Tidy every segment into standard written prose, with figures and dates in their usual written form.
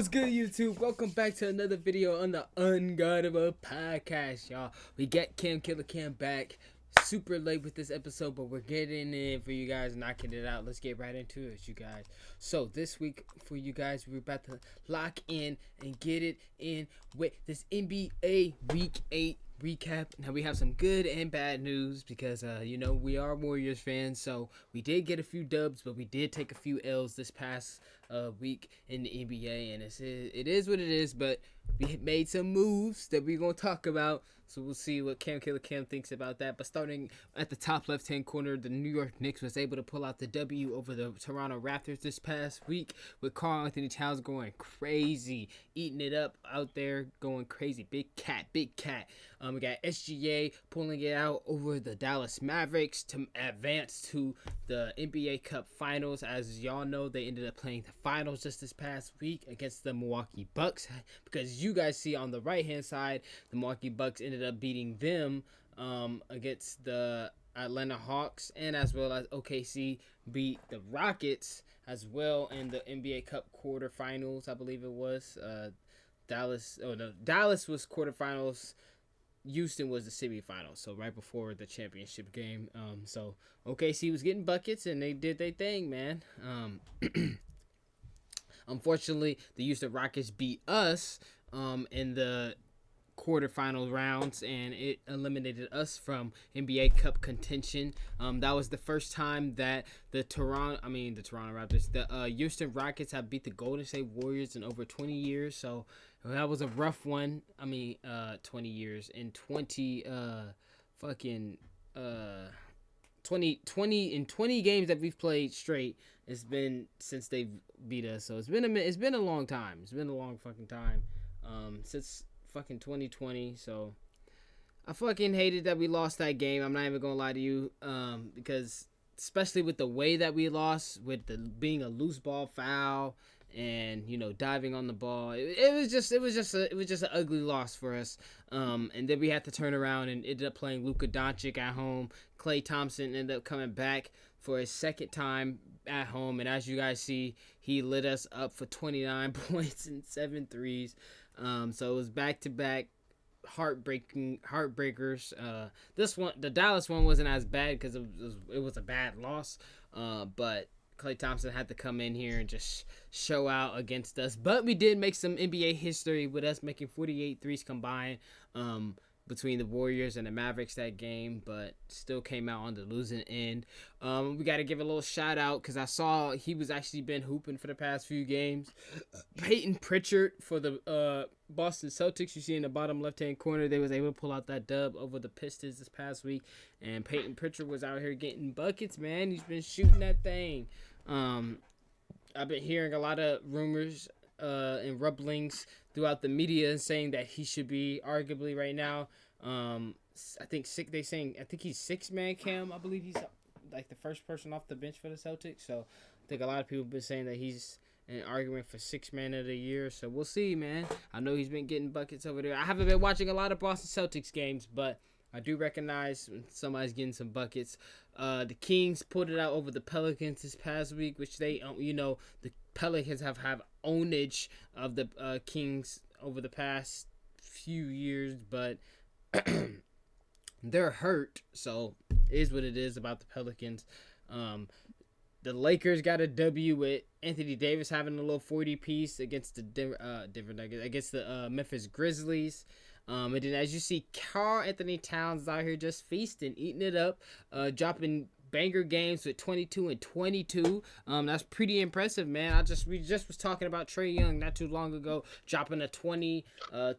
What's good, YouTube? Welcome back to another video on the Unguardable Podcast, y'all. We got Killer Cam back super late with this episode, but we're getting in for you guys, knocking it out. Let's get right into it, you guys. So this week for you guys, we're about to lock in and get it in with this NBA Week 8 recap. Now we have some good and bad news because we are Warriors fans, so we did get a few dubs, but we did take a few L's this past week in the NBA, and it is what it is. But we made some moves that we're gonna talk about, so we'll see what Killer Cam thinks about that. But starting at the top left hand corner, the New York Knicks was able to pull out the W over the Toronto Raptors this past week, with Karl Anthony Towns going crazy, eating it up out there, going crazy. Big cat. We got SGA pulling it out over the Dallas Mavericks to advance to the NBA Cup Finals. As y'all know, they ended up playing the finals just this past week against the Milwaukee Bucks. Because you guys see on the right-hand side, the Milwaukee Bucks ended up beating them against the Atlanta Hawks, and as well as OKC beat the Rockets as well in the NBA Cup quarterfinals, I believe it was. Dallas was quarterfinals. Houston was the semifinals, so right before the championship game. So OKC was getting buckets, and they did their thing, man. Unfortunately, the Houston Rockets beat us in the quarterfinal rounds, and it eliminated us from NBA Cup contention. That was the first time that the Houston Rockets have beat the Golden State Warriors in over 20 years. So that was a rough one. 20 years in 20 games that we've played straight. It's been since they've beat us. So it's been a long time. It's been a long fucking time. Since fucking 2020. So I fucking hated that we lost that game. I'm not even gonna lie to you, because especially with the way that we lost, with the being a loose ball foul and diving on the ball, it was just an ugly loss for us. And then we had to turn around and ended up playing Luka Doncic at home. Klay Thompson ended up coming back for his second time at home, and as you guys see, he lit us up for 29 points and 7 threes. So it was back-to-back heartbreakers. This one, the Dallas one, wasn't as bad because it was a bad loss. But Klay Thompson had to come in here and just show out against us. But we did make some NBA history with us making 48 threes combined between the Warriors and the Mavericks that game, but still came out on the losing end. We got to give a little shout out because I saw he was actually been hooping for the past few games. Peyton Pritchard for the Boston Celtics, you see in the bottom left-hand corner, they was able to pull out that dub over the Pistons this past week, and Peyton Pritchard was out here getting buckets, man. He's been shooting that thing. I've been hearing a lot of rumors and rumblings throughout the media saying that he should be arguably right now. I think he's six-man Cam. I believe he's like the first person off the bench for the Celtics. So I think a lot of people have been saying that he's in an argument for six-man of the year. So we'll see, man. I know he's been getting buckets over there. I haven't been watching a lot of Boston Celtics games, but I do recognize when somebody's getting some buckets. The Kings pulled it out over the Pelicans this past week, which they, the Pelicans have ownage of the Kings over the past few years, but they're hurt, so it is what it is about the Pelicans. The Lakers got a W with Anthony Davis having a little 40 piece against the Denver Nuggets, against the Memphis Grizzlies. And then as you see, Karl Anthony Towns out here just feasting, eating it up, dropping banger games with 22 and 22. That's pretty impressive, man. We just was talking about Trae Young not too long ago, dropping a 20 and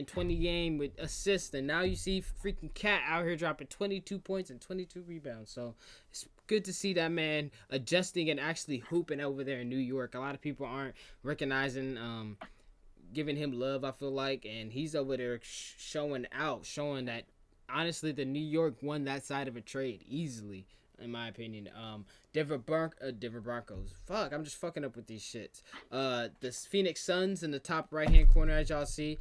20 game with assists, and now you see freaking Cat out here dropping 22 points and 22 rebounds. So it's good to see that man adjusting and actually hooping over there in New York. A lot of people aren't recognizing, giving him love, I feel like, and he's over there showing that honestly the New York won that side of a trade easily, in my opinion. Denver Broncos. Fuck, I'm just fucking up with these shits. The Phoenix Suns in the top right-hand corner, as y'all see,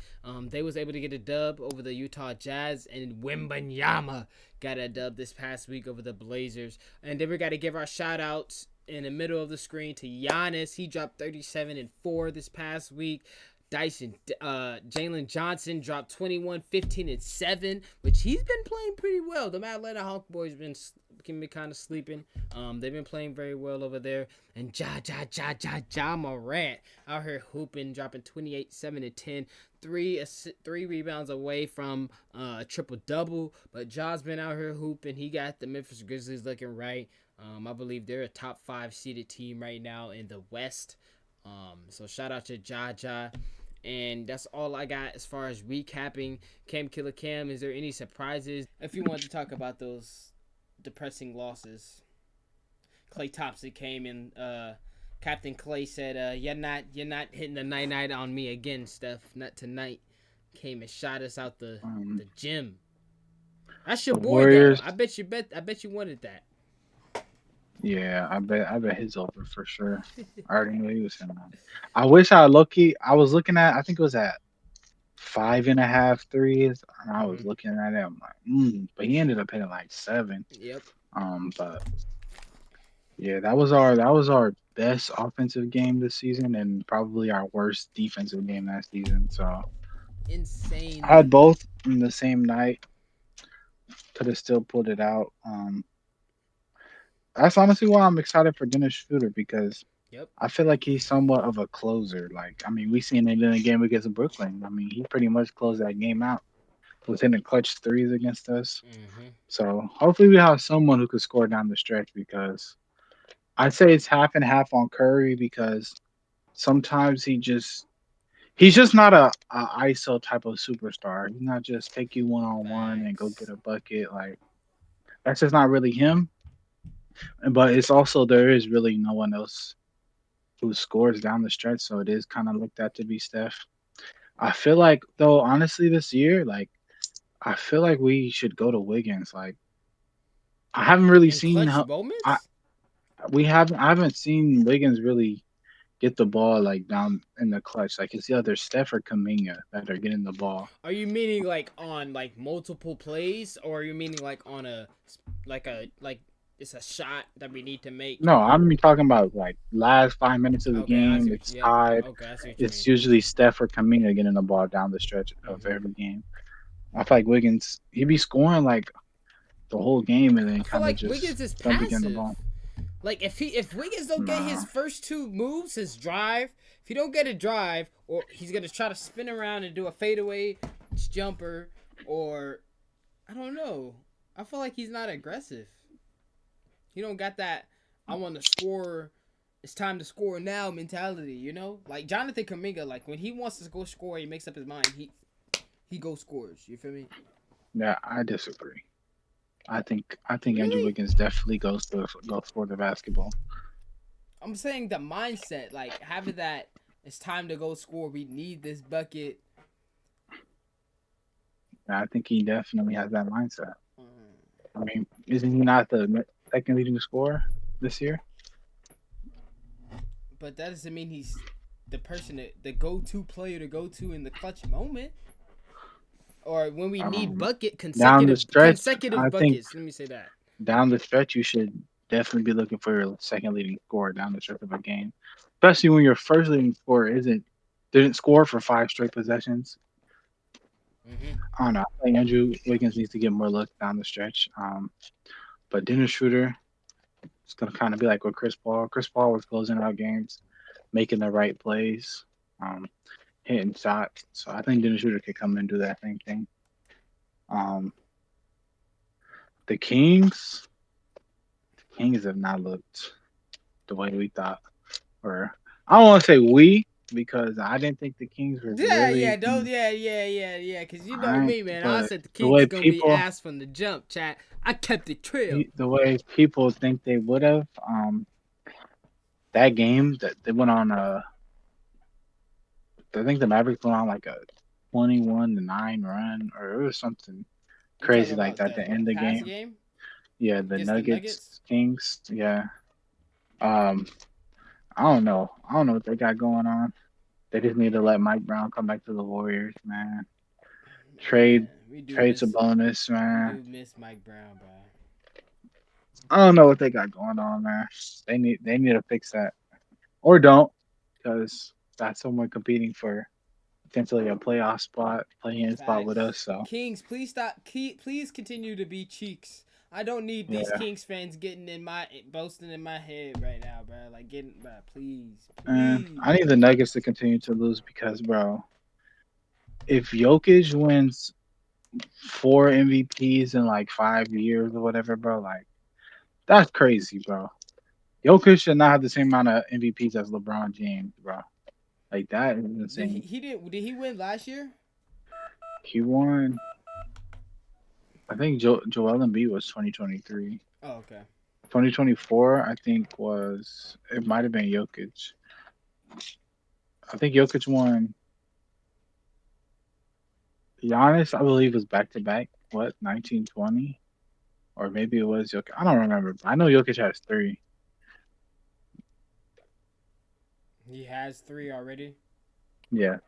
they was able to get a dub over the Utah Jazz, and Wembanyama got a dub this past week over the Blazers. And then we got to give our shout-outs in the middle of the screen to Giannis. He dropped 37 and 4 this past week. Jalen Johnson dropped 21, 15 and 7, which he's been playing pretty well. The Atlanta Hawk boys been kind of sleeping. They've been playing very well over there. And Ja Morant out here hooping, dropping 28, 7 and 10, three rebounds away from a triple double. But Ja's been out here hooping. He got the Memphis Grizzlies looking right. I believe they're a top 5 seeded team right now in the West. So shout out to Ja. And that's all I got as far as recapping Cam Killer Cam. Is there any surprises? If you want to talk about those depressing losses, Clay Thompson came in. Captain Clay said, "You're not hitting the night on me again, Steph. Not tonight." Came and shot us out the gym. That's your The boy though. Warriors. I bet you wanted that. Yeah, I bet he's over for sure. I already knew he was him. I wish I low key. I was looking at. I think it was at 5.5 threes, and I was Mm-hmm. looking at it. I'm like, but he ended up hitting like 7. Yep. But yeah, that was our best offensive game this season, and probably our worst defensive game that season. So I had Insanely. both in the same night. Could have still pulled it out. That's honestly why I'm excited for Dennis Schroeder because Yep. I feel like he's somewhat of a closer. Like, I mean, we seen it in the game against Brooklyn. I mean, he pretty much closed that game out. Was hitting clutch threes against us. Mm-hmm. So hopefully we have someone who could score down the stretch because I'd say it's half and half on Curry because sometimes he's just not a ISO type of superstar. He's not just take you one on one and go get Facts. a bucket. Like that's just not really him. But it's also there is really no one else who scores down the stretch, so it is kind of looked at to be Steph. I feel like though, honestly, this year, like I feel like we should go to Wiggins. Like I haven't really In seen clutch how I moments? I haven't seen Wiggins really get the ball like down in the clutch. Like it's either Steph or Kaminga that are getting the ball. Are you meaning like on like multiple plays, or are you meaning like on like it's a shot that we need to make? No, I'm talking about like last 5 minutes of the Okay, I game. see what It's you. Yep. tied. Okay, I see what you It's mean. usually Steph or Kaminga getting the ball down the stretch of Hmm. every game. I feel like Wiggins he be scoring like the whole game and then I feel kind of like just Wiggins is don't be getting the passive. ball. Like if Wiggins don't get his Nah, first two moves, his drive, if he don't get a drive, or he's gonna try to spin around and do a fadeaway jumper, or I don't know. I feel like he's not aggressive. He don't got that. I want to score. It's time to score now mentality. You know, like Jonathan Kaminga. Like when he wants to go score, he makes up his mind. He go scores. You feel me? yeah, I disagree. I think Andrew Really? Wiggins definitely goes for the basketball. I'm saying the mindset, like having that. It's time to go score. We need this bucket. I think he definitely has that mindset. Mm. I mean, isn't he not the second leading scorer this year? But that doesn't mean he's the person, the go-to player to go to in the clutch moment, or when we need Um, bucket down the consecutive stretch, I consecutive think buckets. Let me say that. down the stretch you should definitely be looking for your second leading scorer down the stretch of a game, especially when your first leading scorer didn't score for 5 straight possessions. Hmm. I don't know. I think Andrew Wiggins needs to get more looks down the stretch. But Dennis Schroeder is going to kind of be like with Chris Paul. Chris Paul was closing out games, making the right plays, um, hitting shots. So I think Dennis Schroeder could come and do that same thing. Um, the Kings have not looked the way we thought. Or I don't want to say we because I didn't think the Kings were Yeah, really. yeah, don't, yeah. Cause you know I me, man. I but said the the Kings way is gonna be people ass from the jump, chat. I kept it trail. the way people think they would have that game that they went on I think the Mavericks went on like a 21-9 run or it was something You talking crazy like about that the to end the past game. game Yeah, the against the Nuggets Nuggets? Kings. Yeah. Um, I don't know. I don't know what they got going on. They just need to let Mike Brown come back to the Warriors, man. Man, Trade trade a bonus, we man. do miss Mike Brown, bro. I don't know what they got going on, man. They need to fix that, or don't, because that's someone competing for potentially a playoff spot, playing spot with Facts. us. So Kings, please stop. Please continue to be cheeks. I don't need these yeah, Kings fans getting in my boasting in my head right now, bro. Like getting, bro. Please, and please. I need the Nuggets to continue to lose because, bro, if Jokic wins 4 MVPs in like 5 years or whatever, bro, like that's crazy, bro. Jokic should not have the same amount of MVPs as LeBron James, bro. Like that is Did he? insane. He did. Did he win last year? He won. I think Joel Embiid was 2023. Oh, okay. 2024, I think was it might have been Jokic. I think Jokic won. Giannis, I believe, was back to back. What 1920, or maybe it was Jokic. I don't remember. I know Jokic has three. He has three already. Yeah,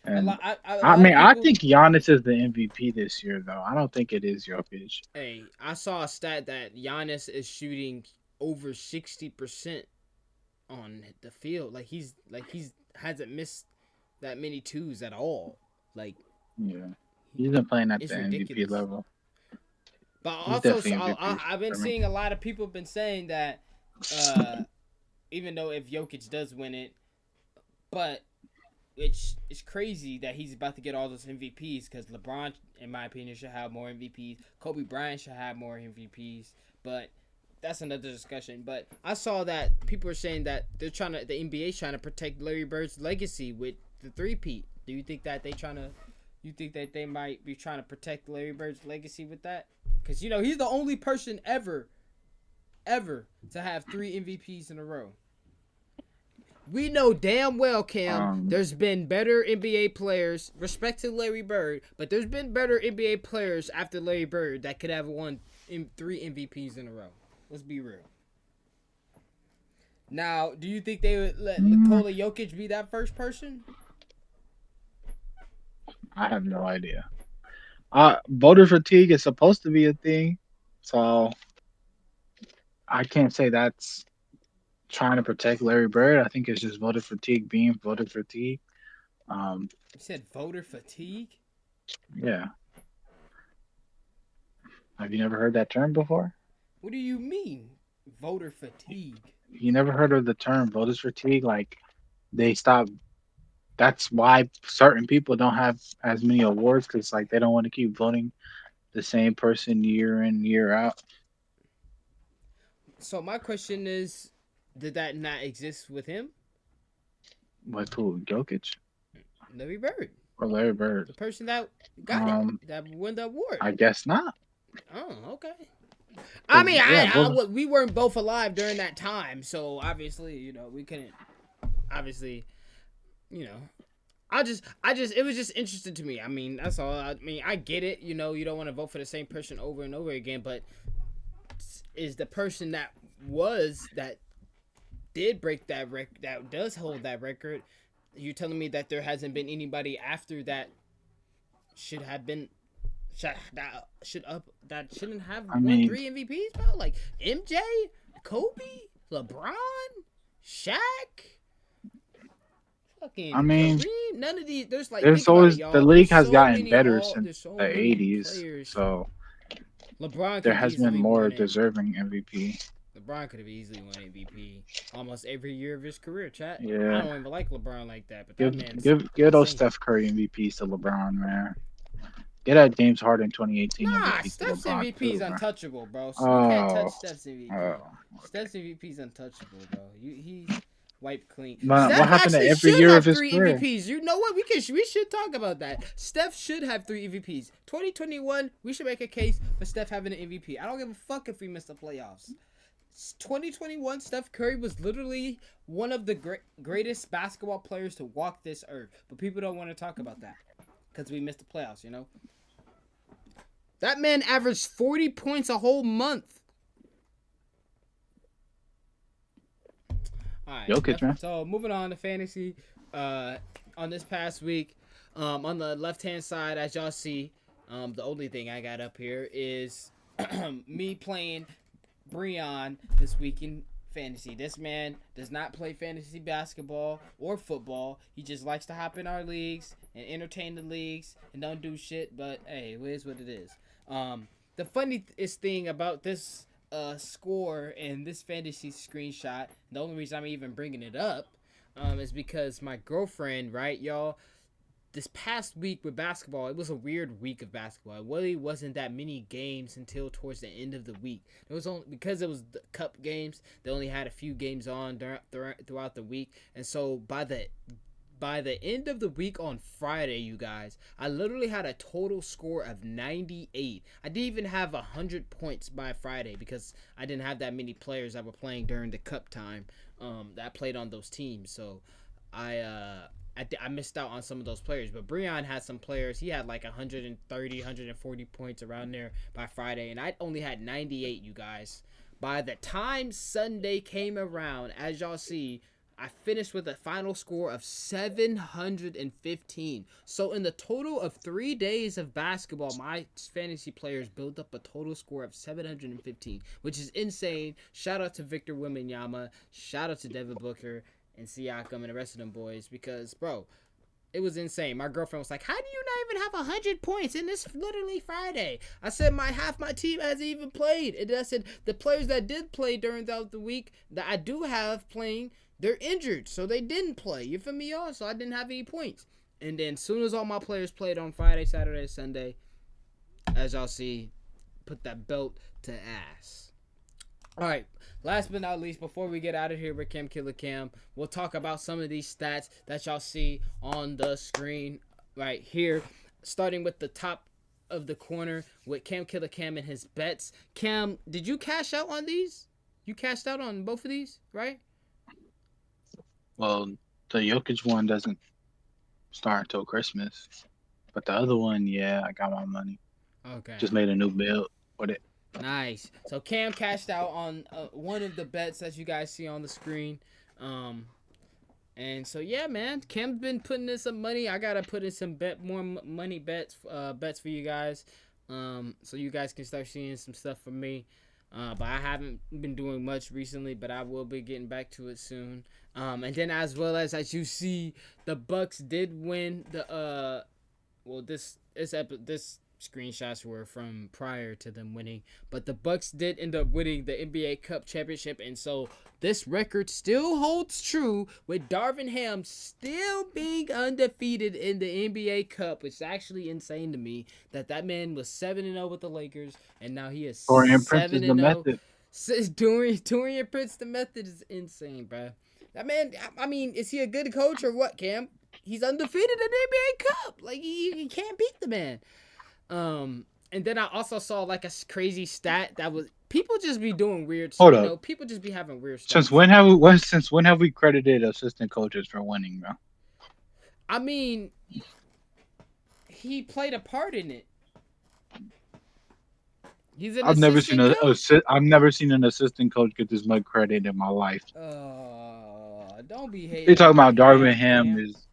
and A I lot of mean, I people. think Giannis is the MVP this year, though. I don't think it is Jokic. Hey, I saw a stat that Giannis is shooting over 60% on the field. He's hasn't missed that many twos at all. Like Yeah, he's been playing at it's the MVP ridiculous. level. But He's also, definitely MVP I've been for me. seeing a lot of people been saying that uh, even though if Jokic does win it, but it's crazy that he's about to get all those MVPs because LeBron, in my opinion, should have more MVPs. Kobe Bryant should have more MVPs, but that's another discussion. But I saw that people are saying that the NBA is trying to protect Larry Bird's legacy with the three-peat. Do you think that you think that they might be trying to protect Larry Bird's legacy with that? Because he's the only person ever to have three MVPs in a row. We know damn well, Cam, Um, there's been better NBA players, respect to Larry Bird, but there's been better NBA players after Larry Bird that could have won three MVPs in a row. Let's be real. Now, do you think they would let mm, Nikola Jokic be that first person? I have no idea. Voter fatigue is supposed to be a thing, so I can't say that's trying to protect Larry Bird. I think it's just voter fatigue being voter fatigue. Um, You said voter fatigue? yeah. Have you never heard that term before? What do you mean, voter fatigue? You never heard of the term voters fatigue? Like they stop. That's why certain people don't have as many awards because like they don't want to keep voting the same person year in year out. So my question is, did that not exist with him? With who? Jokic Larry Bird, or Larry Bird? the person that got it, Um, that won the award. I guess not. Oh, okay. I Because mean, yeah, voters. we weren't both alive during that time, so obviously, we couldn't. Obviously, you know, it was just interesting to me. I mean, that's all. I mean, I get it. You don't want to vote for the same person over and over again, but is the person that did break that that does hold that record? You're telling me that there hasn't been anybody after that should have been that shouldn't have I won mean, three MVPs, bro? Like MJ, Kobe, LeBron, Shaq, I fucking mean, Kareem. None of these. There's like, there's think about it, always the y'all. league has gotten better There's since so the many '80s, players. so LeBron could there have has been easily more won it. deserving MVP. LeBron could have easily won MVP almost every year of his career. Chat. I Yeah, don't even like LeBron like that, but that give man's give those insane. Steph Curry MVPs to LeBron, man. Get that James Harden 2018 Nah, MVP to Steph's LeBron MVP is too, man. untouchable, bro. So you can't touch Oh, Steph's oh, MVP. okay. Steph's MVP is untouchable, bro. He's wiped clean. But what Steph happened to actually every should year of have his three career? MVPs. You know what? We should talk about that. Steph should have three MVPs. 2021, we should make a case for Steph having an MVP. I don't give a fuck if we miss the playoffs. 2021, Steph Curry was literally one of the greatest basketball players to walk this earth. But people don't want to talk about that because we missed the playoffs. That man averaged 40 points a whole month. All right. Jokic, man. So moving on to fantasy. On this past week, on the left hand side, as y'all see, the only thing I got up here is me playing Breon this week in fantasy. This man does not play fantasy basketball or football. He just likes to hop in our leagues and entertain the leagues and don't do shit. But hey, it is what it is. The funniest thing about this score and this fantasy screenshot, the only reason I'm even bringing it up, is because my girlfriend, right, y'all, this past week with basketball, it was a weird week of basketball. It really wasn't that many games until towards the end of the week. It was only because it was the cup games. They only had a few games on throughout the week, and so by the end of the week on Friday, you guys, I literally had a total score of 98. I didn't even have 100 points by Friday because I didn't have that many players that were playing during the cup time that played on those teams. So I missed out on some of those players, but Breon had some players. He had like 130, 140 points around there by Friday, and I only had 98, you guys. By the time Sunday came around, as y'all see, I finished with a final score of 715. So in the total of 3 days of basketball, my fantasy players built up a total score of 715, which is insane. Shout out to Victor Wembanyama. Shout out to Devin Booker and Siakam and the rest of them boys because, bro, it was insane. My girlfriend was like, "How do you not even have 100 points in this literally Friday?" I said, half my team hasn't even played. And I said, the players that did play during the week that I do have playing, they're injured, so they didn't play. You feel me, y'all? So I didn't have any points. And then as soon as all my players played on Friday, Saturday, Sunday, as y'all see, put that belt to ass. All right, last but not least, before we get out of here with Cam Killer Cam, we'll talk about some of these stats that y'all see on the screen right here, starting with the top of the corner with Cam Killer Cam and his bets. Cam, did you cash out on these? You cashed out on both of these, right? Well, the Jokic one doesn't start until Christmas, but the other one, yeah, I got my money. Okay. Just made a new build with it. Nice. So Cam cashed out on one of the bets that you guys see on the screen. And so yeah, man, Cam's been putting in some money. I gotta put in some more money bets for you guys, so you guys can start seeing some stuff from me. But I haven't been doing much recently, but I will be getting back to it soon. And then as you see, the Bucks did win the this screenshots were from prior to them winning, but the Bucks did end up winning the NBA Cup championship, and so this record still holds true with Darvin Ham still being undefeated in the NBA Cup, which is actually insane to me that man was 7-0 with the Lakers, and now he is Torian Prince is the 7-0. method. Dorian Prince, the method is insane, bro. That man, I mean, is he a good coach or what, Cam? He's undefeated in the NBA Cup. Like, you can't beat the man. And then I also saw like a crazy stat that was people just be doing weird. Hold up. People just be having weird stats. Since when have we credited assistant coaches for winning, bro? I mean, he played a part in it. He's an I've never seen I've never seen an assistant coach get this much credit in my life. Don't be hating. They talking about Darvin Ham Ham is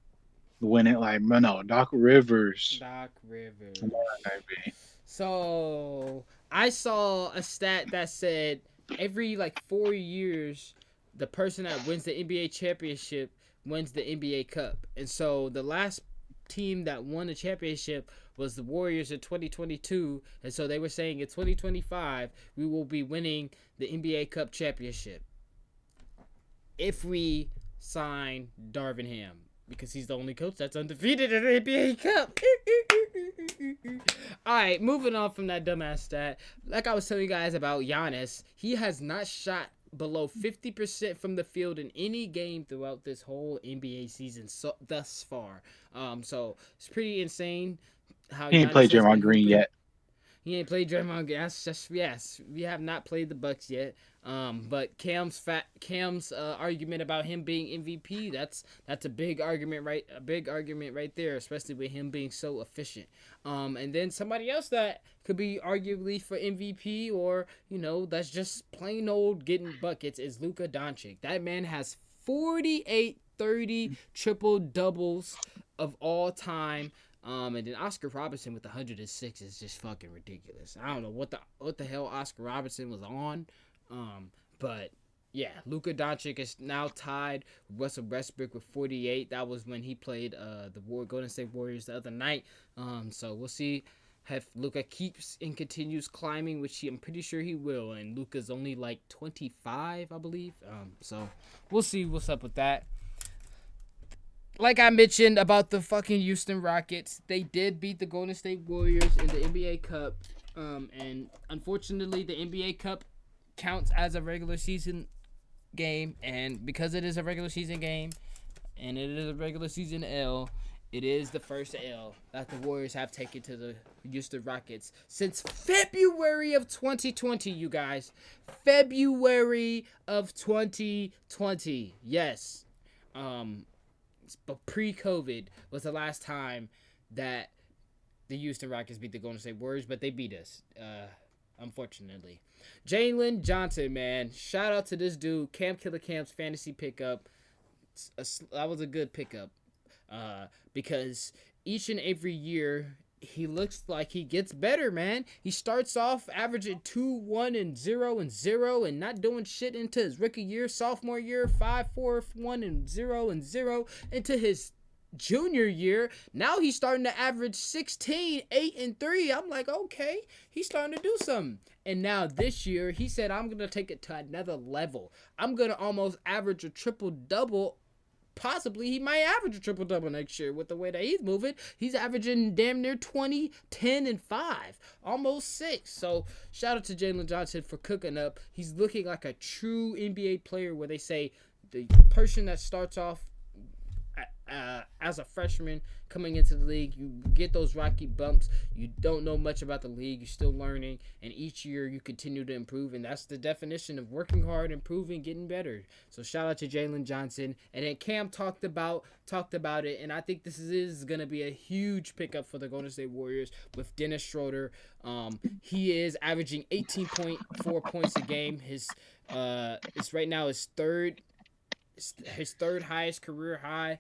winning like no Doc Rivers. Doc Rivers. Come on, baby. So I saw a stat that said every like 4 years, the person that wins the NBA championship wins the NBA Cup. And so the last team that won the championship was the Warriors in 2022. And so they were saying in 2025, we will be winning the NBA Cup championship if we sign Darvin Ham, because he's the only coach that's undefeated in the NBA Cup. Alright, moving on from that dumbass stat. Like I was telling you guys about Giannis, he has not shot below 50% from the field in any game throughout this whole NBA season thus far. So it's pretty insane how He ain't Giannis played has been Draymond Green hooping. yet. He ain't played Draymond. Yes, we have not played the Bucks yet. But Cam's argument about him being MVP, that's a big argument, right? A big argument right there, especially with him being so efficient. And then somebody else that could be arguably for MVP, or that's just plain old getting buckets, is Luka Doncic. That man has 48, 30 triple doubles of all time. And then Oscar Robertson with 106 is just fucking ridiculous. I don't know what the hell Oscar Robertson was on, But yeah, Luka Doncic is now tied with Russell Westbrook with 48. That was when he played the Golden State Warriors the other night. So we'll see if Luka keeps and continues climbing, which I'm pretty sure he will. And Luka's only like 25, I believe. So we'll see what's up with that. Like I mentioned about the fucking Houston Rockets, they did beat the Golden State Warriors in the NBA Cup. And unfortunately, the NBA Cup counts as a regular season game, and because it is a regular season game and it is a regular season L, it is the first L that the Warriors have taken to the Houston Rockets since February of 2020, you guys. February of 2020. Yes. But pre-COVID was the last time that the Houston Rockets beat the Golden State Warriors, but they beat us, unfortunately. Jalen Johnson, man. Shout out to this dude, Cam Killer Cam's fantasy pickup. That was a good pickup because each and every year he looks like he gets better, man. He starts off averaging 2-1-0 and not doing shit into his rookie year, sophomore year, 5-4-1-0 into his junior year. Now he's starting to average 16, 8-3. I'm like, okay, he's starting to do something. And now this year, he said, I'm going to take it to another level. I'm going to almost average a triple-double. Possibly he might average a triple-double next year with the way that he's moving. He's averaging damn near 20, 10, and 5. Almost 6. So shout out to Jalen Johnson for cooking up. He's looking like a true NBA player where they say the person that starts off as a freshman coming into the league, you get those rocky bumps. You don't know much about the league. You're still learning, and each year you continue to improve, and that's the definition of working hard, improving, getting better. So shout out to Jalen Johnson. And then Cam talked about it, and I think this is going to be a huge pickup for the Golden State Warriors with Dennis Schroeder. He is averaging 18.4 points a game. It's right now his third highest career high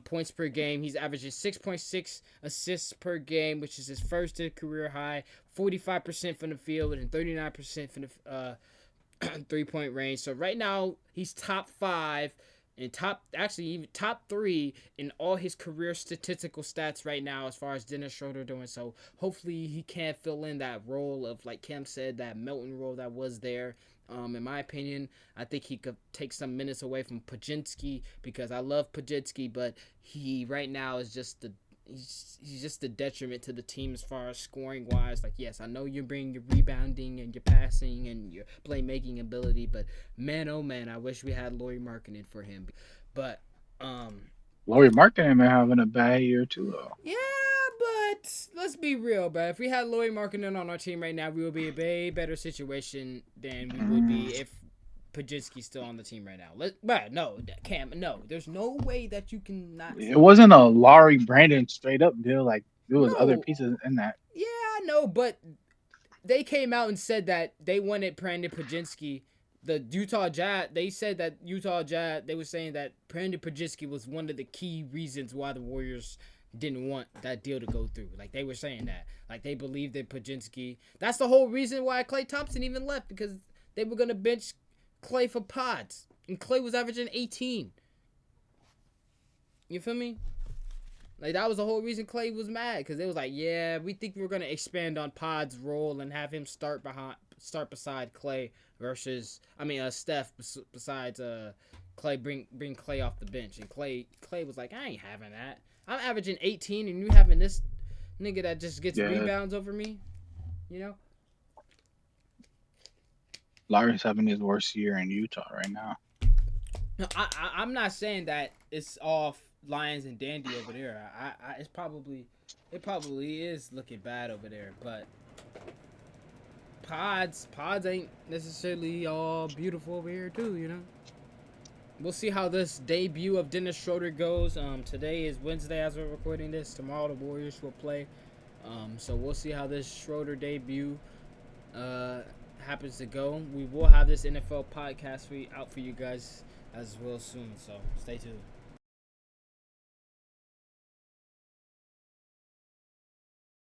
points per game. He's averaging 6.6 assists per game, which is his first career high. 45% from the field and 39% from the 3-point range. So right now he's top 5 and even top 3 in all his career statistical stats right now as far as Dennis Schroeder doing. So hopefully he can fill in that role of, like Cam said, that Melton role that was there. In my opinion, I think he could take some minutes away from Pajinski because I love Pajinski, but he right now is just he's just a detriment to the team as far as scoring wise. Like, yes, I know you bring your rebounding and your passing and your playmaking ability, but man, oh man, I wish we had Lauri Markkanen for him. But Lauri Markkanen been having a bad year too, though. yeah, but let's be real, bro. If we had Lauri Markkanen on our team right now, we would be in a way better situation than we would be if Pajinski's still on the team right now. No, Cam, no. There's no way that you can not. It wasn't a Laurie Brandon straight up deal. Like, there was other No. pieces in that. Yeah, I know, but they came out and said that they wanted Brandon Pajinski. The Utah Jazz, they said that they were saying that Brandon Pajinski was one of the key reasons why the Warriors didn't want that deal to go through. Like, they were saying that. Like, they believed that Pajinski. That's the whole reason why Klay Thompson even left, because they were going to bench Klay for pods. And Klay was averaging 18. You feel me? Like, that was the whole reason Klay was mad, because they was like, yeah, we think we're going to expand on Pod's role and have him start beside Klay versus, Steph besides Klay, bring Klay off the bench. And Klay was like, I ain't having that. I'm averaging 18 and you having this nigga that just gets rebounds over me, you know? Lauri's having his worst year in Utah right now. No, I'm not saying that it's all Lions and Dandy over there. It probably is looking bad over there, but pods ain't necessarily all beautiful over here too, you know. We'll see how this debut of Dennis Schroeder goes. Today is Wednesday as we're recording this. Tomorrow the Warriors will play. So we'll see how this Schroeder debut happens to go. We will have this NFL podcast out for you guys as well soon. So stay tuned.